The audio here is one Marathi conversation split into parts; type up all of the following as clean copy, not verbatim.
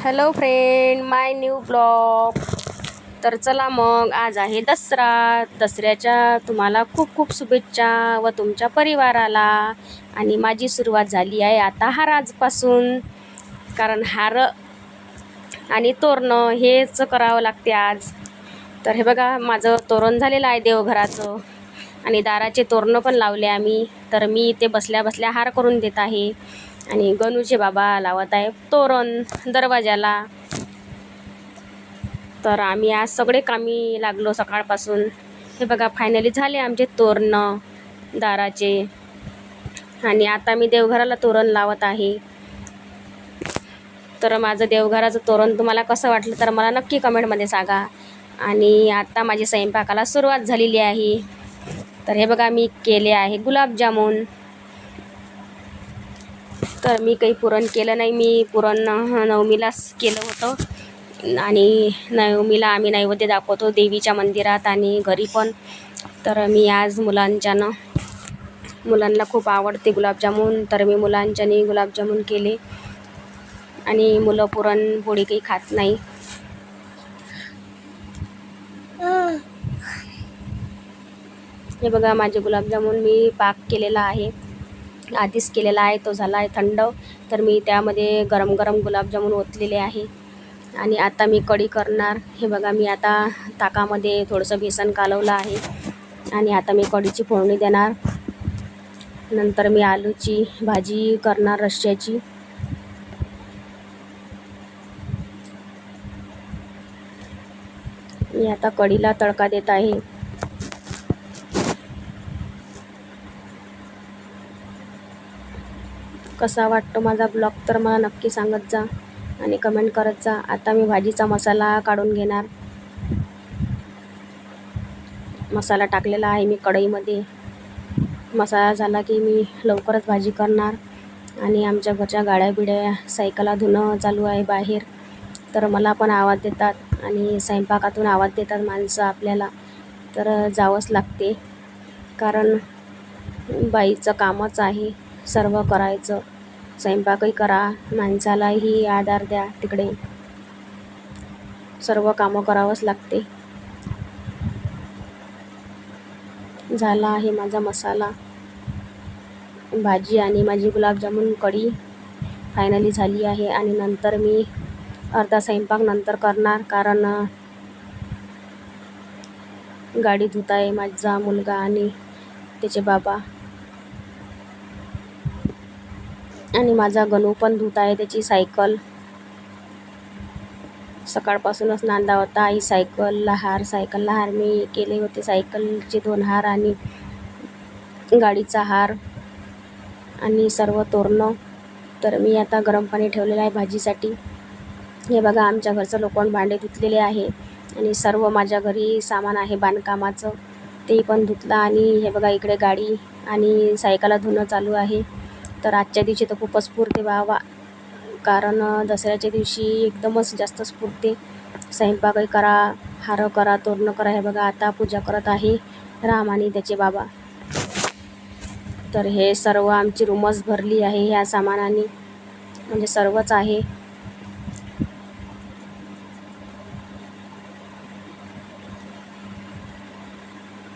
हॅलो फ्रेंड, माय न्यू ब्लॉग. तर चला मग, आज आहे दसऱ्याच्या तुम्हाला खूप खूप शुभेच्छा व तुमच्या परिवाराला. आणि माझी सुरुवात झाली आहे आता हाराजपासून, कारण हार आणि तोरणं हेच करावं लागते आज. तर हे बघा, माझं तोरण झालेलं आहे देवघराचं आणि दाराचे तोरणं पण लावले आम्ही. तर मी इथे बसल्या बसल्या हार करून देत आहे आणि गणूचे बाबा लावत आहे तोरण दरवाजाला. तर आम्ही आज सगळे कामी लागलो सकाळपासून. हे बघा, फायनली झाले आमचे तोरणं दाराचे. आणि आता मी देवघराला तोरण लावत आहे. तर माझं देवघराचं तोरण तुम्हाला कसं वाटलं तर मला नक्की कमेंटमध्ये सांगा. आणि आता माझी स्वयंपाकाला सुरुवात झालेली आहे. तर हे बघा, मी केले आहे गुलाबजामुन. तर मी काही पुरण केलं नाही, मी पुरण नवमीलाच केलं होतं. आणि नवमीला आम्ही नैवेद्य दाखवतो देवीच्या मंदिरात आणि घरी पण. तर मी आज मुलांना खूप आवडते गुलाबजामुन, तर मी मुलांच्यानी गुलाबजामुन केले. आणि मुलं पुरणपोळी काही खात नाही. हे बघा, माझे गुलाबजामुन मी पाक केलेला आहे, आधीच केलेला आहे, तो झाला आहे थंड. तर मी त्यामध्ये गरम गरम गुलाबजामुन ओतलेले आहे. आणि आता मी कढी करणार. हे बघा, मी आता ताकामध्ये थोडंसं बेसन कालवलं आहे आणि आता मी कढीची फोडणी देणार. नंतर मी आलूची भाजी करणार रश्श्याची. मी आता कढीला तडका देत आहे. कसा वाटतो माझा ब्लॉग तर मला नक्की सांगत जा आणि कमेंट करत जा. आता मी भाजीचा मसाला काढून घेणार. मसाला टाकलेला आहे मी कढईमध्ये. मसाला झाला की मी लवकरच भाजी करणार. आणि आमच्या घरच्या गाड्या बिड्या सायकला धुणं चालू आहे बाहेर. तर मला पण आवाज देतात आणि स्वयंपाकातून आवाज देतात माणसं आपल्याला. तर जावंच लागते, कारण बाईचं कामच आहे सर्व करायचं. स्वयंपाकही करा, माणसालाही आधार द्या, तिकडे सर्व कामं करावंच लागते. झाला आहे माझा मसाला, भाजी आणि माझी गुलाबजामुन कढी फायनली झाली आहे. आणि नंतर मी अर्धा स्वयंपाक नंतर करणार, कारण गाडी धुत आहे माझा मुलगा आणि त्याचे बाबा. आणि माझा गणू पण धुत आहे त्याची सायकल. सकाळपासूनच नांदा होता, आई सायकलला हार मी केले होते. सायकलचे 2 हार आणि गाडीचा हार आणि सर्व तोरणं. तर मी आता गरम पाणी ठेवलेलं आहे भाजीसाठी. हे बघा, आमच्या घरचं लोखंड भांडे धुतलेले आहे आणि सर्व माझ्या घरी सामान आहे बांधकामाचं, ते पण धुतलं. आणि हे बघा, इकडे गाडी आणि सायकला धुणं चालू आहे. तर आजच्या दिवशी तर खूपच स्फूर्ती व्हावा, कारण दसऱ्याच्या दिवशी एकदमच जास्त स्फूर्ती. स्वयंपाकही करा, हार करा, तोरणं करा. हे बघा, आता पूजा करत आहे राम आणि त्याचे बाबा. तर हे सर्व आमची रूमच भरली आहे ह्या सामानाने, म्हणजे सर्वच आहे.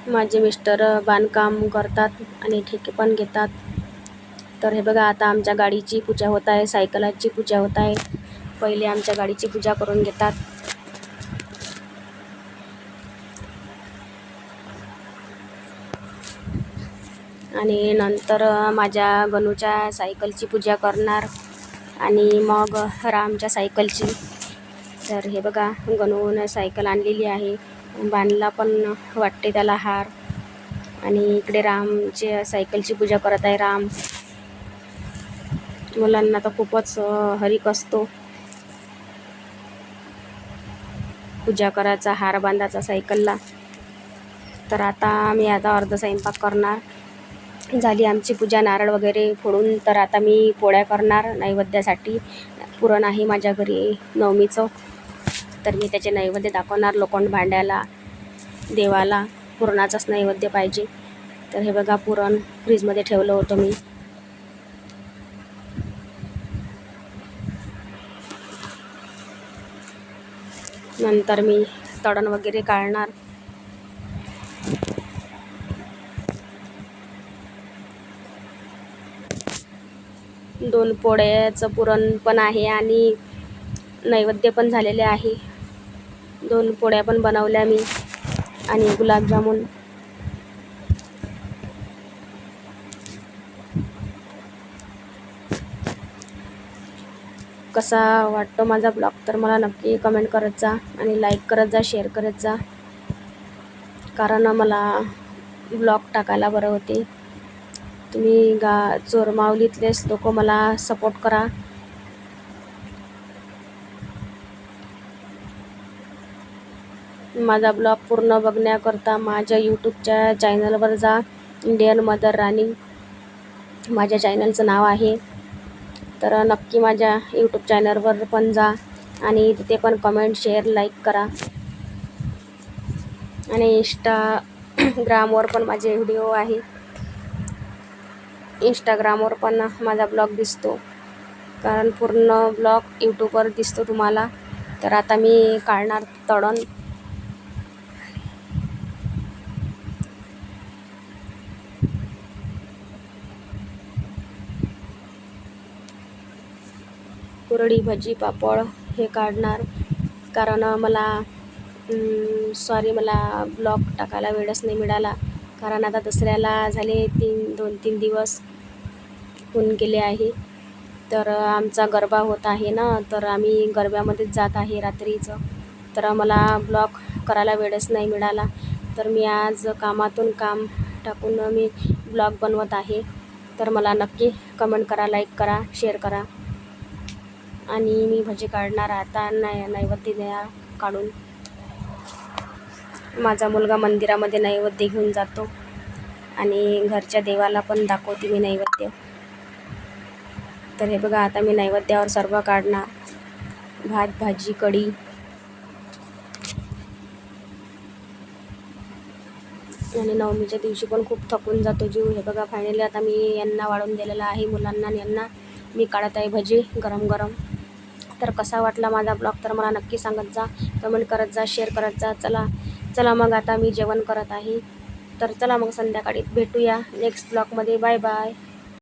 माझे मिस्टर बांधकाम करतात आणि ठेके पण घेतात. तर हे बघा, आता आमच्या गाडीची पूजा होत आहे, सायकलाची पूजा होत आहे. पहिले आमच्या गाडीची पूजा करून घेतात. आणि नंतर माझ्या गणूच्या सायकलची पूजा करणार आणि मग रामच्या सायकलची. तर हे बघा, गणूनं सायकल आणलेली आहे, बांधला पण वाटते त्याला हार. आणि इकडे रामच्या सायकलची पूजा करत आहे राम. मुलांना तर खूपच हरीक असतो पूजा करायचा, हार बांधायचा सायकलला. तर आता मी अर्धा स्वयंपाक करणार. झाली आमची पूजा, नारळ वगैरे फोडून. तर आता मी पोळ्या करणार नैवेद्यासाठी. पुरण आहे माझ्या घरी नवमीचं, तर मी त्याचे नैवेद्य दाखवणार लोखंड भांड्याला, देवाला पुरणाचाच नैवेद्य पाहिजे. तर हे बघा, पुरण फ्रीजमध्ये ठेवलं होतं मी. नंतर मी तळण वगैरे काढणार. दोन पोळ्याचं पुरण पण आहे आणि नैवेद्य पण झालेले आहे. 2 पोळ्या पण बनवल्या मी आणि गुलाबजामुन. कसा वाटतो माझा ब्लॉग तर मला नक्की कमेंट करत जा आणि लाईक करत जा, शेअर करत जा, कारण मला ब्लॉग टाकायला बरं होते. तुम्ही चोरमावलीतलेच लोक मला सपोर्ट करा. माझा ब्लॉग पूर्ण बघण्याकरता माझ्या यूट्यूबच्या चॅनलवर जा. इंडियन मदर राणी माझ्या चॅनलचं नाव आहे. तर नक्की माझ्या यूट्यूब चॅनलवर पण जा आणि तिथे पण कमेंट, शेअर, लाईक करा. आणि इंस्टाग्रामवर पण माझे व्हिडिओ आहे. इंस्टाग्रामवर पण माझा ब्लॉग दिसतो, कारण पूर्ण ब्लॉग यूट्यूबवर दिसतो तुम्हाला. तर आता मी काढणार तळण. कुरडी, भजी, पापड हे काढणार, कारण मला ब्लॉग टाकायला वेळच नाही मिळाला. कारण आता दसऱ्याला झाले 2-3 दिवस होऊन गेले आहे. तर आमचा गरबा होत आहे ना, तर आम्ही गरब्यामध्येच जात आहे रात्रीचं. तर मला ब्लॉग करायला वेळच नाही मिळाला. तर मी आज कामातून काम टाकून मी ब्लॉग बनवत आहे. तर मला नक्की कमेंट करा, लाईक करा, शेअर करा. आणि मी भजी काढणार आता नैवेद्य काढून. माझा मुलगा मंदिरामध्ये नैवेद्य घेऊन जातो आणि घरच्या देवाला पण दाखवते मी नैवेद्य. तर हे बघा, आता मी नैवेद्यावर सर्व काढणार. भात, भाजी, कढी. आणि नवमीच्या दिवशी पण खूप थकून जातो जीव. हे बघा, फायनली आता मी यांना वाढून दिलेलं आहे, मुलांना आणि यांना. मी काढत आहे भजी गरम गरम. तर कसा वाटला माझा ब्लॉग तर मला नक्की सांगत जा, कमेंट करत जा, शेअर करत जा. चला मग आता मी जेवण करत आहे. तर चला मग संध्याकाळी भेटूया नेक्स्ट ब्लॉगमध्ये. Bye bye.